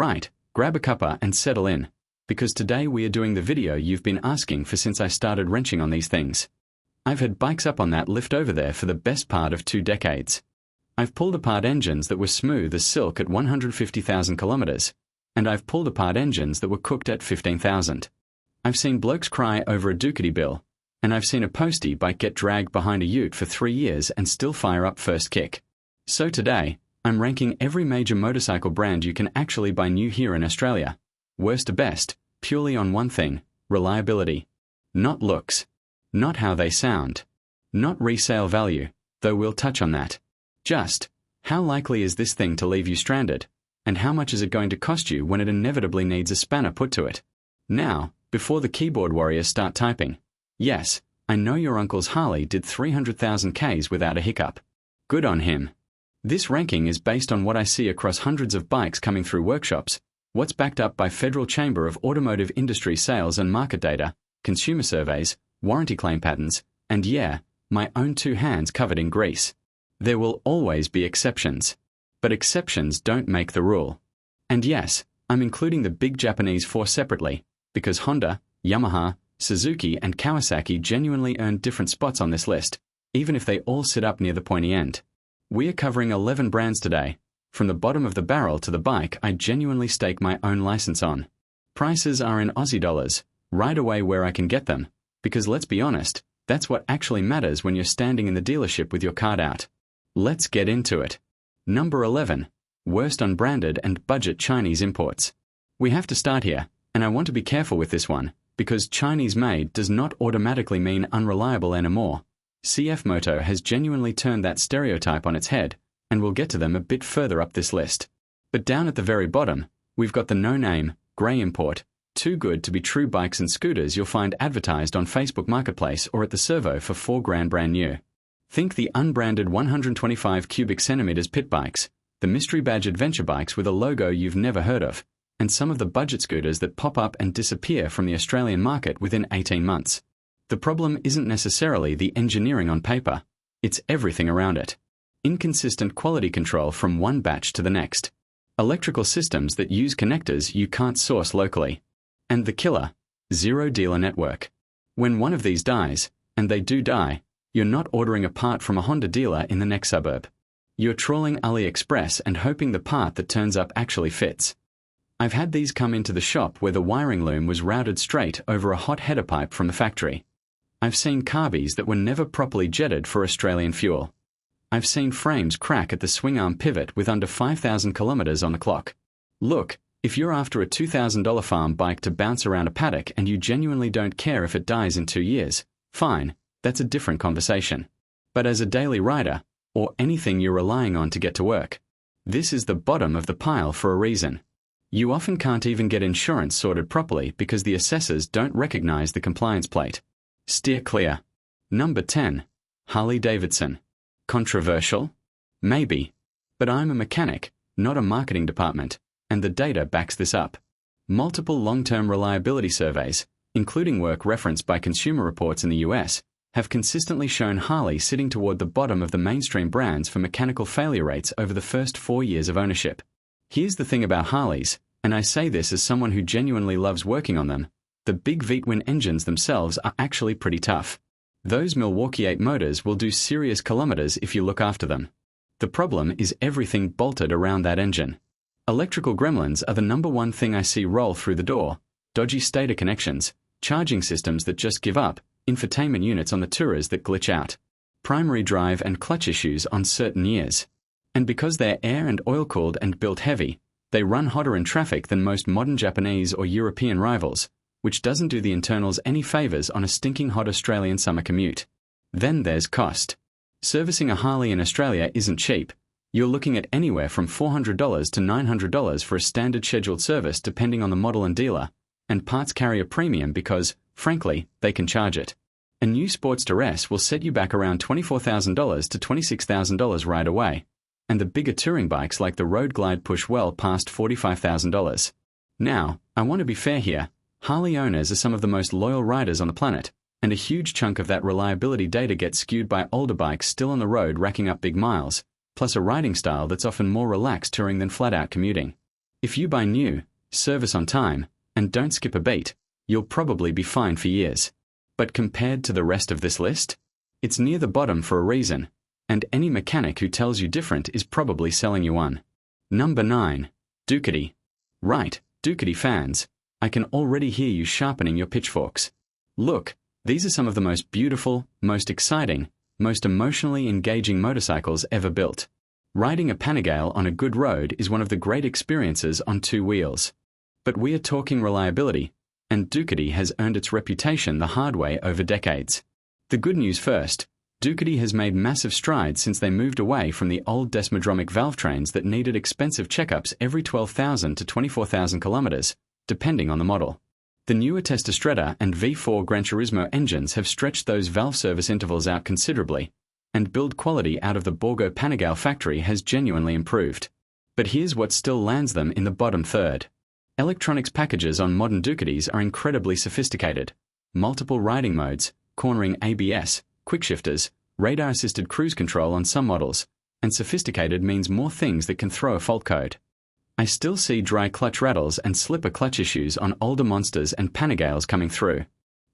Alright, grab a cuppa and settle in, because today we are doing the video you've been asking for since I started wrenching on these things. I've had bikes up on that lift over there for the best part of 2 decades. I've pulled apart engines that were smooth as silk at 150,000 kilometers, and I've pulled apart engines that were cooked at 15,000. I've seen blokes cry over a Ducati bill, and I've seen a Postie bike get dragged behind a ute for 3 years and still fire up first kick. So today, I'm ranking every major motorcycle brand you can actually buy new here in Australia, worst to best, purely on one thing: reliability. Not looks. Not how they sound. Not resale value, though we'll touch on that. Just, how likely is this thing to leave you stranded, and how much is it going to cost you when it inevitably needs a spanner put to it? Now, before the keyboard warriors start typing, yes, I know your uncle's Harley did 300,000 Ks without a hiccup. Good on him. This ranking is based on what I see across hundreds of bikes coming through workshops, what's backed up by Federal Chamber of Automotive Industry sales and market data, consumer surveys, warranty claim patterns, and yeah, my own 2 hands covered in grease. There will always be exceptions, but exceptions don't make the rule. And yes, I'm including the big Japanese 4 separately, because Honda, Yamaha, Suzuki and Kawasaki genuinely earned different spots on this list, even if they all sit up near the pointy end. We are covering 11 brands today, from the bottom of the barrel to the bike I genuinely stake my own license on. Prices are in Aussie dollars, right away where I can get them, because let's be honest, that's what actually matters when you're standing in the dealership with your card out. Let's get into it. Number 11. Worst unbranded and budget Chinese imports. We have to start here, and I want to be careful with this one, because Chinese made does not automatically mean unreliable anymore. CF Moto has genuinely turned that stereotype on its head, and we'll get to them a bit further up this list. But down at the very bottom, we've got the no-name, grey import, too good to be true bikes and scooters you'll find advertised on Facebook Marketplace or at the servo for $4,000 brand new. Think the unbranded 125 cubic centimeters pit bikes, the mystery badge adventure bikes with a logo you've never heard of, and some of the budget scooters that pop up and disappear from the Australian market within 18 months. The problem isn't necessarily the engineering on paper, it's everything around it. Inconsistent quality control from one batch to the next. Electrical systems that use connectors you can't source locally. And the killer, zero dealer network. When one of these dies, and they do die, you're not ordering a part from a Honda dealer in the next suburb. You're trawling AliExpress and hoping the part that turns up actually fits. I've had these come into the shop where the wiring loom was routed straight over a hot header pipe from the factory. I've seen carbies that were never properly jetted for Australian fuel. I've seen frames crack at the swing arm pivot with under 5,000 kilometers on the clock. Look, if you're after a $2,000 farm bike to bounce around a paddock and you genuinely don't care if it dies in 2 years, fine, that's a different conversation. But as a daily rider, or anything you're relying on to get to work, this is the bottom of the pile for a reason. You often can't even get insurance sorted properly because the assessors don't recognize the compliance plate. Steer clear. Number 10. Harley-Davidson. Controversial? Maybe. But I'm a mechanic, not a marketing department, and the data backs this up. Multiple long-term reliability surveys, including work referenced by Consumer Reports in the US, have consistently shown Harley sitting toward the bottom of the mainstream brands for mechanical failure rates over the first 4 years of ownership. Here's the thing about Harleys, and I say this as someone who genuinely loves working on them: the big V-twin engines themselves are actually pretty tough. Those Milwaukee 8 motors will do serious kilometers if you look after them. The problem is everything bolted around that engine. Electrical gremlins are the number one thing I see roll through the door: dodgy stator connections, charging systems that just give up, infotainment units on the Tourers that glitch out, primary drive and clutch issues on certain years. And because they're air and oil-cooled and built heavy, they run hotter in traffic than most modern Japanese or European rivals, which doesn't do the internals any favors on a stinking hot Australian summer commute. Then there's cost. Servicing a Harley in Australia isn't cheap. You're looking at anywhere from $400 to $900 for a standard scheduled service depending on the model and dealer, and parts carry a premium because, frankly, they can charge it. A new Sportster S will set you back around $24,000 to $26,000 right away, and the bigger touring bikes like the Road Glide push well past $45,000. Now, I want to be fair here. Harley owners are some of the most loyal riders on the planet, and a huge chunk of that reliability data gets skewed by older bikes still on the road racking up big miles, plus a riding style that's often more relaxed touring than flat-out commuting. If you buy new, service on time, and don't skip a beat, you'll probably be fine for years. But compared to the rest of this list, it's near the bottom for a reason, and any mechanic who tells you different is probably selling you one. Number 9. Ducati. Right, Ducati fans, I can already hear you sharpening your pitchforks. Look, these are some of the most beautiful, most exciting, most emotionally engaging motorcycles ever built. Riding a Panigale on a good road is one of the great experiences on two wheels. But we are talking reliability, and Ducati has earned its reputation the hard way over decades. The good news first, Ducati has made massive strides since they moved away from the old desmodromic valve trains that needed expensive checkups every 12,000 to 24,000 kilometers, depending on the model. The newer Testastretta and V4 Gran Turismo engines have stretched those valve service intervals out considerably, and build quality out of the Borgo Panigale factory has genuinely improved. But here's what still lands them in the bottom third. Electronics packages on modern Ducatis are incredibly sophisticated. Multiple riding modes, cornering ABS, quickshifters, radar-assisted cruise control on some models, and sophisticated means more things that can throw a fault code. I still see dry clutch rattles and slipper clutch issues on older monsters and Panigales coming through.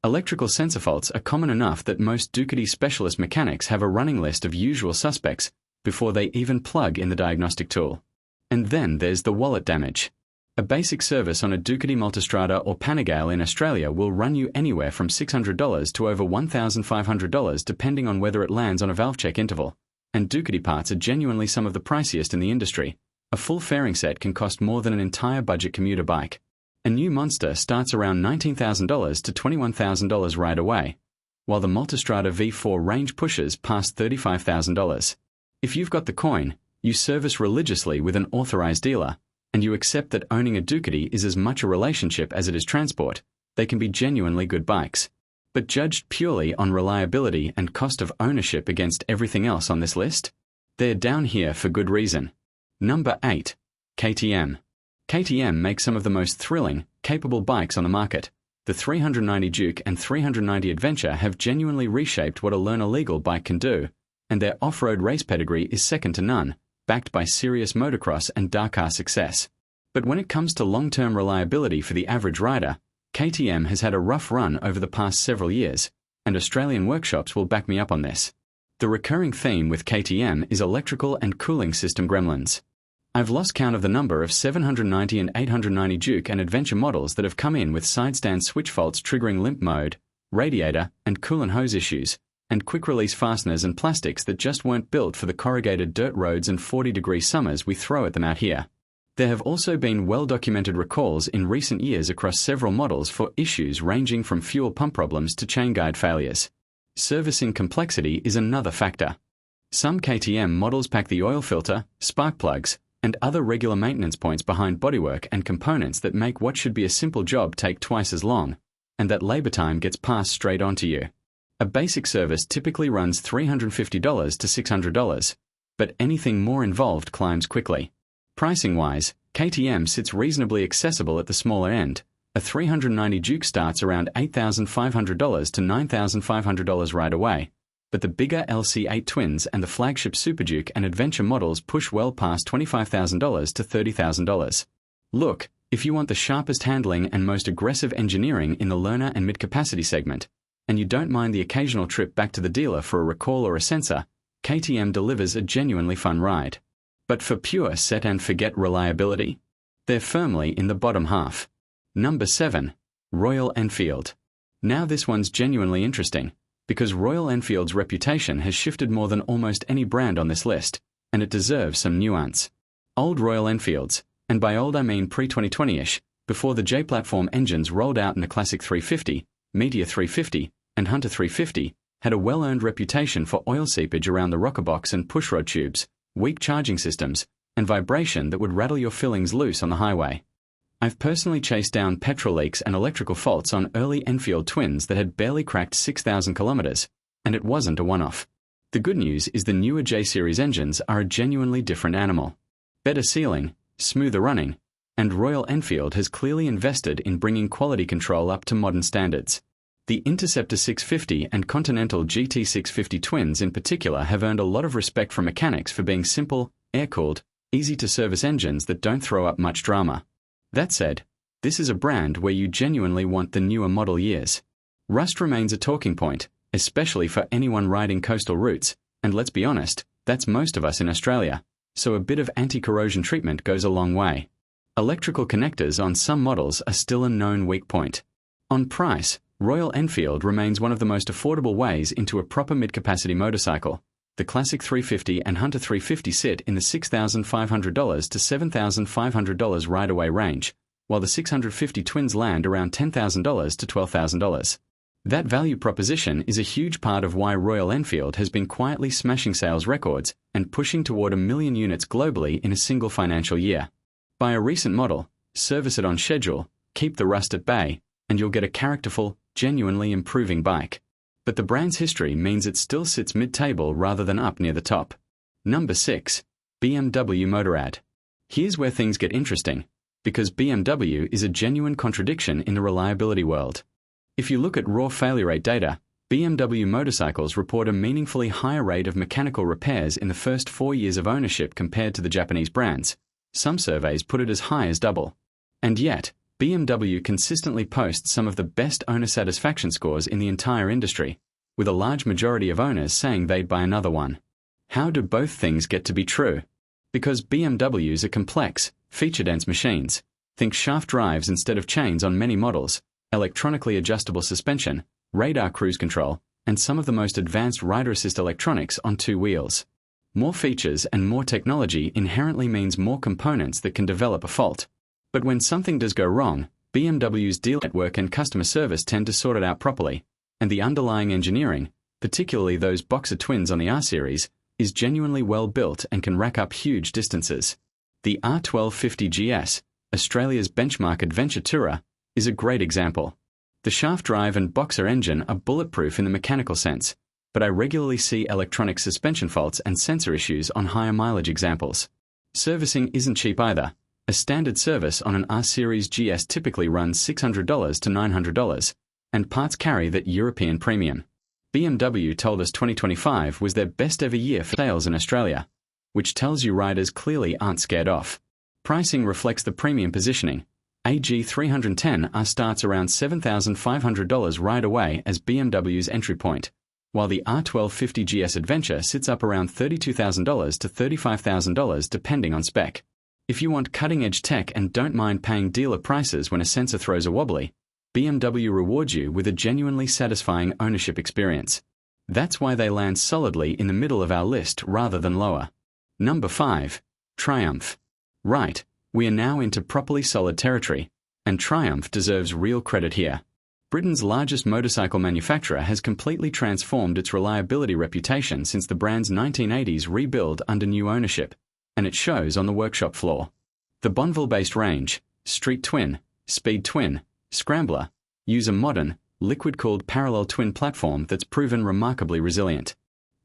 Electrical sensor faults are common enough that most Ducati specialist mechanics have a running list of usual suspects before they even plug in the diagnostic tool. And then there's the wallet damage. A basic service on a Ducati Multistrada or Panigale in Australia will run you anywhere from $600 to over $1,500 depending on whether it lands on a valve check interval, and Ducati parts are genuinely some of the priciest in the industry. A full fairing set can cost more than an entire budget commuter bike. A new monster starts around $19,000 to $21,000 right away, while the Multistrada V4 range pushes past $35,000. If you've got the coin, you service religiously with an authorized dealer, and you accept that owning a Ducati is as much a relationship as it is transport, they can be genuinely good bikes. But judged purely on reliability and cost of ownership against everything else on this list, they're down here for good reason. Number 8. KTM. KTM makes some of the most thrilling, capable bikes on the market. The 390 Duke and 390 Adventure have genuinely reshaped what a learner legal bike can do, and their off-road race pedigree is second to none, backed by serious motocross and Dakar success. But when it comes to long-term reliability for the average rider, KTM has had a rough run over the past several years, and Australian workshops will back me up on this. The recurring theme with KTM is electrical and cooling system gremlins. I've lost count of the number of 790 and 890 Duke and Adventure models that have come in with sidestand switch faults triggering limp mode, radiator and coolant hose issues, and quick-release fasteners and plastics that just weren't built for the corrugated dirt roads and 40-degree summers we throw at them out here. There have also been well-documented recalls in recent years across several models for issues ranging from fuel pump problems to chain guide failures. Servicing complexity is another factor. Some KTM models pack the oil filter, spark plugs, and other regular maintenance points behind bodywork and components that make what should be a simple job take twice as long, and that labor time gets passed straight on to you. A basic service typically runs $350 to $600, but anything more involved climbs quickly. Pricing-wise, KTM sits reasonably accessible at the smaller end. A 390 Duke starts around $8,500 to $9,500 right away, but the bigger LC8 twins and the flagship Super Duke and Adventure models push well past $25,000 to $30,000. Look, if you want the sharpest handling and most aggressive engineering in the learner and mid-capacity segment, and you don't mind the occasional trip back to the dealer for a recall or a sensor, KTM delivers a genuinely fun ride. But for pure set-and-forget reliability, they're firmly in the bottom half. Number 7. Royal Enfield. Now this one's genuinely interesting, because Royal Enfield's reputation has shifted more than almost any brand on this list, and it deserves some nuance. Old Royal Enfields, and by old I mean pre-2020-ish, before the J-platform engines rolled out in the Classic 350, Meteor 350, and Hunter 350, had a well-earned reputation for oil seepage around the rocker box and pushrod tubes, weak charging systems, and vibration that would rattle your fillings loose on the highway. I've personally chased down petrol leaks and electrical faults on early Enfield twins that had barely cracked 6,000 kilometers, and it wasn't a one-off. The good news is the newer J-Series engines are a genuinely different animal. Better sealing, smoother running, and Royal Enfield has clearly invested in bringing quality control up to modern standards. The Interceptor 650 and Continental GT650 twins in particular have earned a lot of respect from mechanics for being simple, air-cooled, easy-to-service engines that don't throw up much drama. That said, this is a brand where you genuinely want the newer model years. Rust remains a talking point, especially for anyone riding coastal routes, and let's be honest, that's most of us in Australia, so a bit of anti-corrosion treatment goes a long way. Electrical connectors on some models are still a known weak point. On price, Royal Enfield remains one of the most affordable ways into a proper mid-capacity motorcycle. The Classic 350 and Hunter 350 sit in the $6,500 to $7,500 ride-away range, while the 650 twins land around $10,000 to $12,000. That value proposition is a huge part of why Royal Enfield has been quietly smashing sales records and pushing toward 1 million units globally in a single financial year. Buy a recent model, service it on schedule, keep the rust at bay, and you'll get a characterful, genuinely improving bike. But the brand's history means it still sits mid-table rather than up near the top. Number 6. BMW Motorrad. Here's where things get interesting, because BMW is a genuine contradiction in the reliability world. If you look at raw failure rate data, BMW motorcycles report a meaningfully higher rate of mechanical repairs in the first 4 years of ownership compared to the Japanese brands. Some surveys put it as high as double. And yet, BMW consistently posts some of the best owner satisfaction scores in the entire industry, with a large majority of owners saying they'd buy another one. How do both things get to be true? Because BMWs are complex, feature-dense machines. Think shaft drives instead of chains on many models, electronically adjustable suspension, radar cruise control, and some of the most advanced rider assist electronics on 2 wheels. More features and more technology inherently means more components that can develop a fault. But when something does go wrong, BMW's dealer network and customer service tend to sort it out properly, and the underlying engineering, particularly those Boxer twins on the R-Series, is genuinely well built and can rack up huge distances. The R1250 GS, Australia's benchmark adventure tourer, is a great example. The shaft drive and Boxer engine are bulletproof in the mechanical sense, but I regularly see electronic suspension faults and sensor issues on higher mileage examples. Servicing isn't cheap either. A standard service on an R-Series GS typically runs $600 to $900, and parts carry that European premium. BMW told us 2025 was their best ever year for sales in Australia, which tells you riders clearly aren't scared off. Pricing reflects the premium positioning. AG 310 R starts around $7,500 right away as BMW's entry point, while the R1250 GS Adventure sits up around $32,000 to $35,000 depending on spec. If you want cutting-edge tech and don't mind paying dealer prices when a sensor throws a wobbly, BMW rewards you with a genuinely satisfying ownership experience. That's why they land solidly in the middle of our list rather than lower. Number 5. Triumph. Right, we are now into properly solid territory, and Triumph deserves real credit here. Britain's largest motorcycle manufacturer has completely transformed its reliability reputation since the brand's 1980s rebuild under new ownership, and it shows on the workshop floor. The Bonneville-based range, Street Twin, Speed Twin, Scrambler, use a modern, liquid-cooled parallel twin platform that's proven remarkably resilient.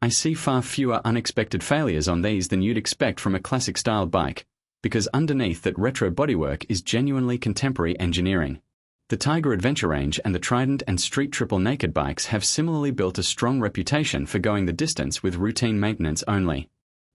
I see far fewer unexpected failures on these than you'd expect from a classic-styled bike, because underneath that retro bodywork is genuinely contemporary engineering. The Tiger Adventure range and the Trident and Street Triple Naked bikes have similarly built a strong reputation for going the distance with routine maintenance only.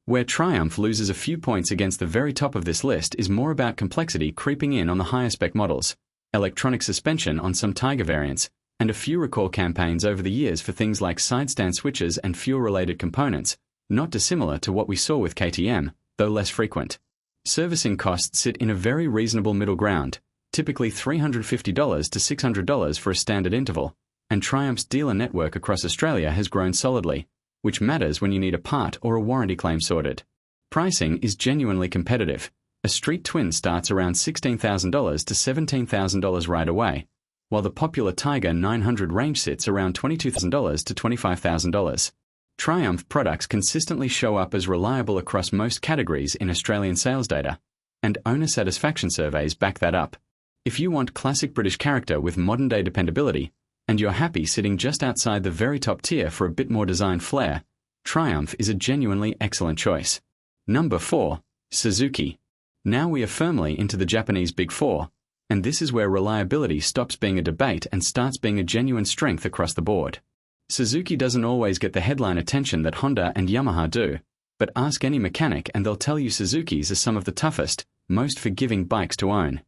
Where Triumph loses a few points against the very top of this list is more about complexity creeping in on the higher spec models, electronic suspension on some Tiger variants, and a few recall campaigns over the years for things like sidestand switches and fuel-related components, not dissimilar to what we saw with KTM, though less frequent. Servicing costs sit in a very reasonable middle ground, typically $350 to $600 for a standard interval, and Triumph's dealer network across Australia has grown solidly, which matters when you need a part or a warranty claim sorted. Pricing is genuinely competitive. A Street Twin starts around $16,000 to $17,000 right away, while the popular Tiger 900 range sits around $22,000 to $25,000. Triumph products consistently show up as reliable across most categories in Australian sales data, and owner satisfaction surveys back that up. If you want classic British character with modern-day dependability, and you're happy sitting just outside the very top tier for a bit more design flair, Triumph is a genuinely excellent choice. Number 4. Suzuki. Now we are firmly into the Japanese Big Four, and this is where reliability stops being a debate and starts being a genuine strength across the board. Suzuki doesn't always get the headline attention that Honda and Yamaha do, but ask any mechanic and they'll tell you Suzukis are some of the toughest, most forgiving bikes to own.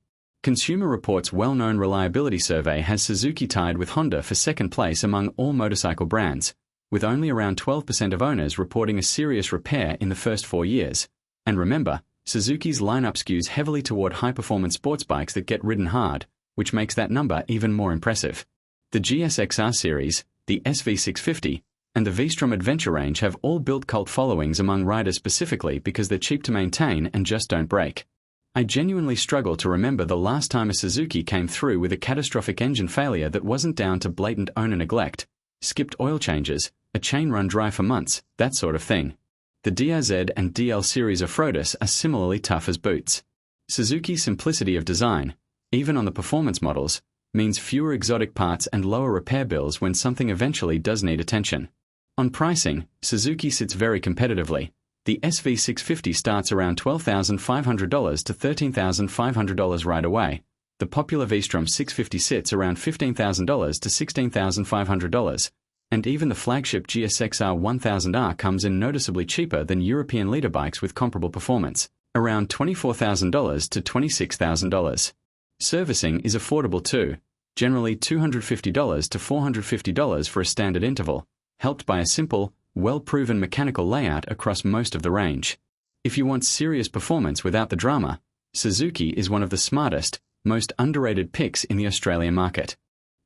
Consumer Reports' well-known reliability survey has Suzuki tied with Honda for second place among all motorcycle brands, with only around 12% of owners reporting a serious repair in the first 4 years. And remember, Suzuki's lineup skews heavily toward high-performance sports bikes that get ridden hard, which makes that number even more impressive. The GSX-R series, the SV650, and the V-Strom Adventure range have all built cult followings among riders specifically because they're cheap to maintain and just don't break. I genuinely struggle to remember the last time a Suzuki came through with a catastrophic engine failure that wasn't down to blatant owner neglect, skipped oil changes, a chain run dry for months, that sort of thing. The DRZ and DL series Offroaders are similarly tough as boots. Suzuki's simplicity of design, even on the performance models, means fewer exotic parts and lower repair bills when something eventually does need attention. On pricing, Suzuki sits very competitively. The SV650 starts around $12,500 to $13,500 right away. The popular V-Strom 650 sits around $15,000 to $16,500. And even the flagship GSX-R 1000R comes in noticeably cheaper than European leader bikes with comparable performance, around $24,000 to $26,000. Servicing is affordable too, generally $250 to $450 for a standard interval, helped by a simple, well-proven mechanical layout across most of the range. If you want serious performance without the drama, Suzuki is one of the smartest, most underrated picks in the Australian market.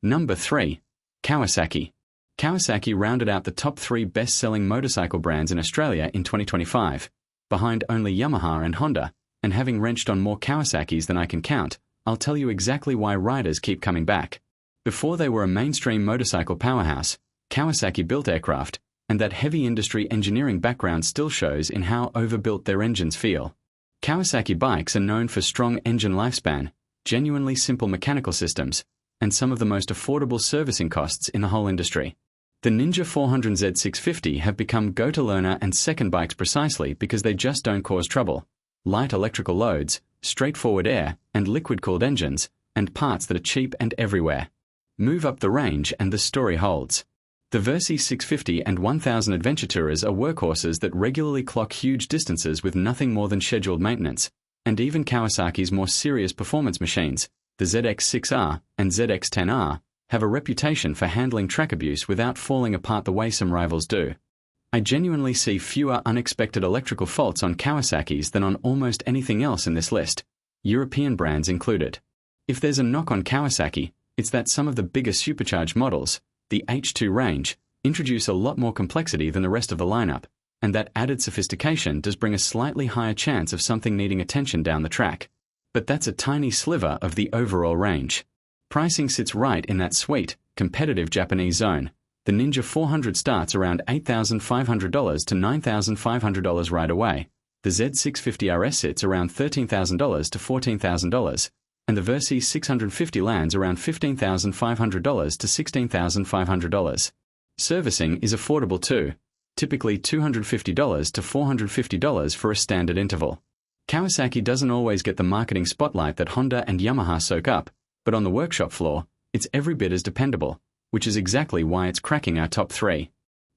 Number 3. Kawasaki. Kawasaki rounded out the top 3 best-selling motorcycle brands in Australia in 2025, behind only Yamaha and Honda, and having wrenched on more Kawasaki's than I can count, I'll tell you exactly why riders keep coming back. Before they were a mainstream motorcycle powerhouse, Kawasaki built aircraft, and that heavy industry engineering background still shows in how overbuilt their engines feel. Kawasaki bikes are known for strong engine lifespan, genuinely simple mechanical systems, and some of the most affordable servicing costs in the whole industry. The Ninja 400Z 650 have become go-to-learner and second bikes precisely because they just don't cause trouble. Light electrical loads, straightforward air and liquid-cooled engines, and parts that are cheap and everywhere. Move up the range and the story holds. The Versi 650 and 1000 adventure tourers are workhorses that regularly clock huge distances with nothing more than scheduled maintenance, and even Kawasaki's more serious performance machines, the ZX6R and ZX10R, have a reputation for handling track abuse without falling apart the way some rivals do. I genuinely see fewer unexpected electrical faults on Kawasaki's than on almost anything else in this list, European brands included. If there's a knock on Kawasaki, it's that some of the bigger supercharged models, the H2 range, introduce a lot more complexity than the rest of the lineup, and that added sophistication does bring a slightly higher chance of something needing attention down the track. But that's a tiny sliver of the overall range. Pricing sits right in that sweet, competitive Japanese zone. The Ninja 400 starts around $8,500 to $9,500 right away. The Z650RS sits around $13,000 to $14,000, and the Versi 650 lands around $15,500 to $16,500. Servicing is affordable too, typically $250 to $450 for a standard interval. Kawasaki doesn't always get the marketing spotlight that Honda and Yamaha soak up, but on the workshop floor, it's every bit as dependable, which is exactly why it's cracking our top 3.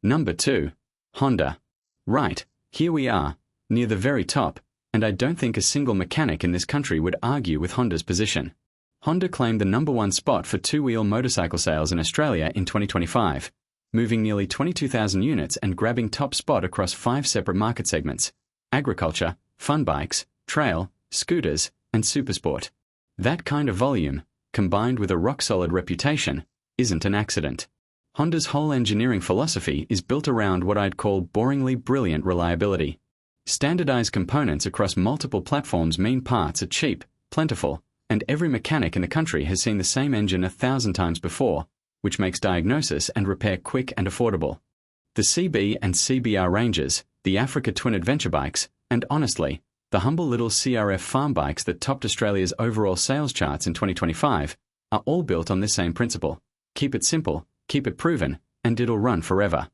Number 2. Honda. Right, here we are, near the very top, and I don't think a single mechanic in this country would argue with Honda's position. Honda claimed the number 1 spot for two-wheel motorcycle sales in Australia in 2025, moving nearly 22,000 units and grabbing top spot across 5 separate market segments: agriculture, fun bikes, trail, scooters, and supersport. That kind of volume, combined with a rock-solid reputation, isn't an accident. Honda's whole engineering philosophy is built around what I'd call boringly brilliant reliability. Standardized components across multiple platforms mean parts are cheap, plentiful, and every mechanic in the country has seen the same engine 1,000 times before, which makes diagnosis and repair quick and affordable. The CB and CBR ranges, the Africa Twin adventure bikes, and honestly, the humble little CRF farm bikes that topped Australia's overall sales charts in 2025, are all built on this same principle. Keep it simple, keep it proven, and it'll run forever.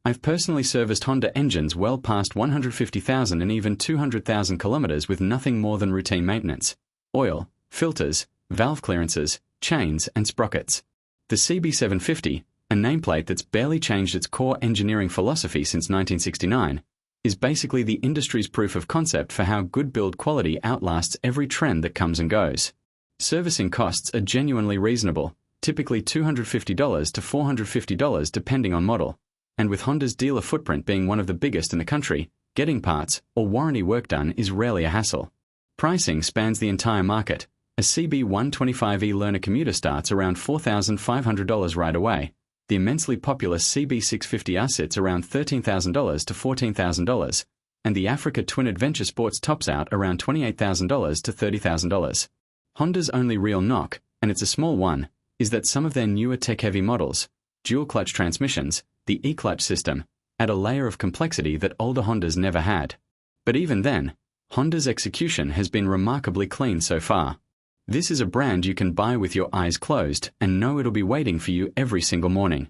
I've personally serviced Honda engines well past 150,000 and even 200,000 kilometers with nothing more than routine maintenance: oil, filters, valve clearances, chains, and sprockets. The CB750, a nameplate that's barely changed its core engineering philosophy since 1969, is basically the industry's proof of concept for how good build quality outlasts every trend that comes and goes. Servicing costs are genuinely reasonable, typically $250 to $450 depending on model, and with Honda's dealer footprint being one of the biggest in the country, getting parts or warranty work done is rarely a hassle. Pricing spans the entire market. A CB125e learner commuter starts around $4,500 right away. The immensely popular CB650R sits around $13,000 to $14,000, and the Africa Twin Adventure Sports tops out around $28,000 to $30,000. Honda's only real knock, and it's a small one, is that some of their newer tech-heavy models, dual-clutch transmissions, the e-clutch system, add a layer of complexity that older Hondas never had. But even then, Honda's execution has been remarkably clean so far. This is a brand you can buy with your eyes closed and know it'll be waiting for you every single morning.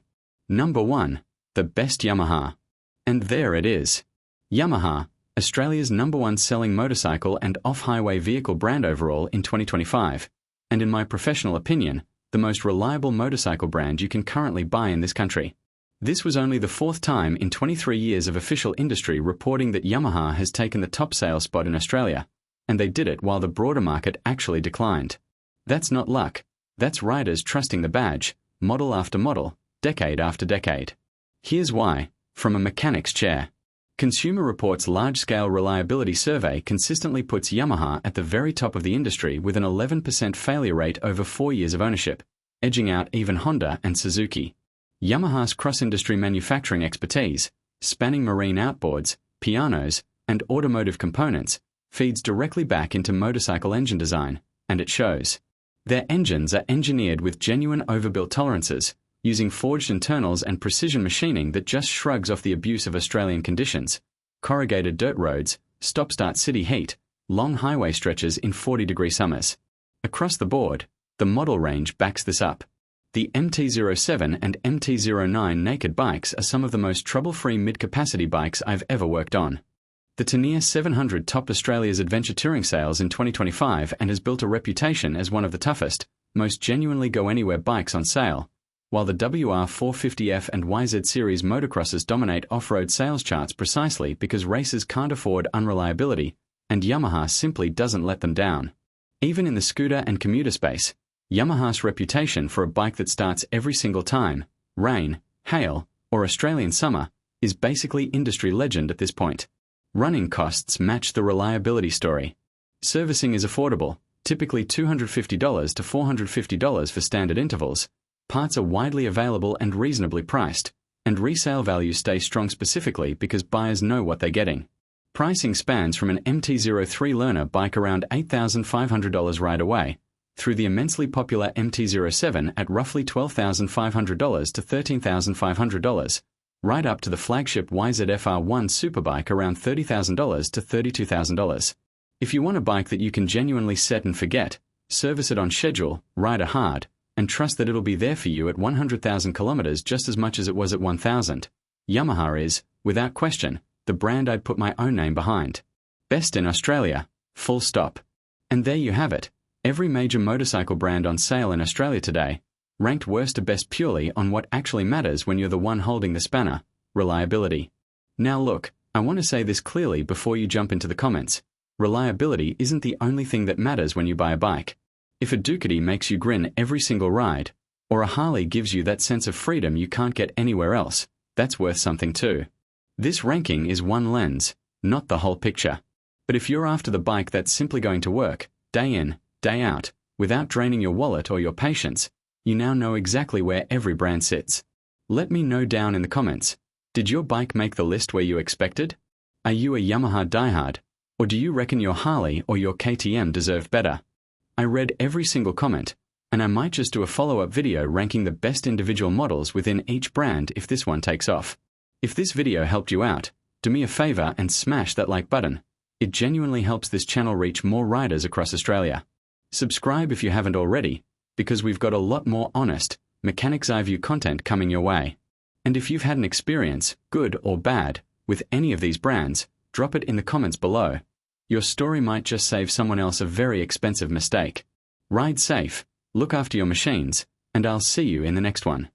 Number 1. The best Yamaha. And there it is. Yamaha, Australia's #1 selling motorcycle and off-highway vehicle brand overall in 2025, and in my professional opinion, the most reliable motorcycle brand you can currently buy in this country. This was only the 4th time in 23 years of official industry reporting that Yamaha has taken the top sales spot in Australia, and they did it while the broader market actually declined. That's not luck, that's riders trusting the badge, model after model, decade after decade. Here's why, from a mechanic's chair. Consumer Reports' large-scale reliability survey consistently puts Yamaha at the very top of the industry with an 11% failure rate over 4 years of ownership, edging out even Honda and Suzuki. Yamaha's cross-industry manufacturing expertise, spanning marine outboards, pianos, and automotive components, feeds directly back into motorcycle engine design, and it shows. Their engines are engineered with genuine overbuilt tolerances, using forged internals and precision machining that just shrugs off the abuse of Australian conditions, corrugated dirt roads, stop-start city heat, long highway stretches in 40-degree summers. Across the board, the model range backs this up. The MT-07 and MT-09 naked bikes are some of the most trouble-free mid-capacity bikes I've ever worked on. The Tanier 700 topped Australia's adventure touring sales in 2025 and has built a reputation as one of the toughest, most genuinely go-anywhere bikes on sale, while the WR450F and YZ series motocrosses dominate off-road sales charts precisely because racers can't afford unreliability, and Yamaha simply doesn't let them down. Even in the scooter and commuter space, Yamaha's reputation for a bike that starts every single time, rain, hail, or Australian summer, is basically industry legend at this point. Running costs match the reliability story. Servicing is affordable, typically $250 to $450 for standard intervals. Parts are widely available and reasonably priced, and resale values stay strong specifically because buyers know what they're getting. Pricing spans from an MT-03 learner bike around $8,500 right away, through the immensely popular MT-07 at roughly $12,500 to $13,500, right up to the flagship YZF-R1 superbike around $30,000 to $32,000. If you want a bike that you can genuinely set and forget, service it on schedule, ride it hard, and trust that it'll be there for you at 100,000 kilometers just as much as it was at 1,000, Yamaha is, without question, the brand I'd put my own name behind. Best in Australia, full stop. And there you have it. Every major motorcycle brand on sale in Australia today, ranked worst to best purely on what actually matters when you're the one holding the spanner, reliability. Now look, I want to say this clearly before you jump into the comments. Reliability isn't the only thing that matters when you buy a bike. If a Ducati makes you grin every single ride, or a Harley gives you that sense of freedom you can't get anywhere else, that's worth something too. This ranking is one lens, not the whole picture. But if you're after the bike that's simply going to work, day in, day out, without draining your wallet or your patience, you now know exactly where every brand sits. Let me know down in the comments, did your bike make the list where you expected? Are you a Yamaha diehard, or do you reckon your Harley or your KTM deserve better? I read every single comment, and I might just do a follow-up video ranking the best individual models within each brand if this one takes off. If this video helped you out, do me a favor and smash that like button. It genuinely helps this channel reach more riders across Australia. Subscribe if you haven't already, because we've got a lot more honest, mechanic's eye view content coming your way. And if you've had an experience, good or bad, with any of these brands, drop it in the comments below. Your story might just save someone else a very expensive mistake. Ride safe, look after your machines, and I'll see you in the next one.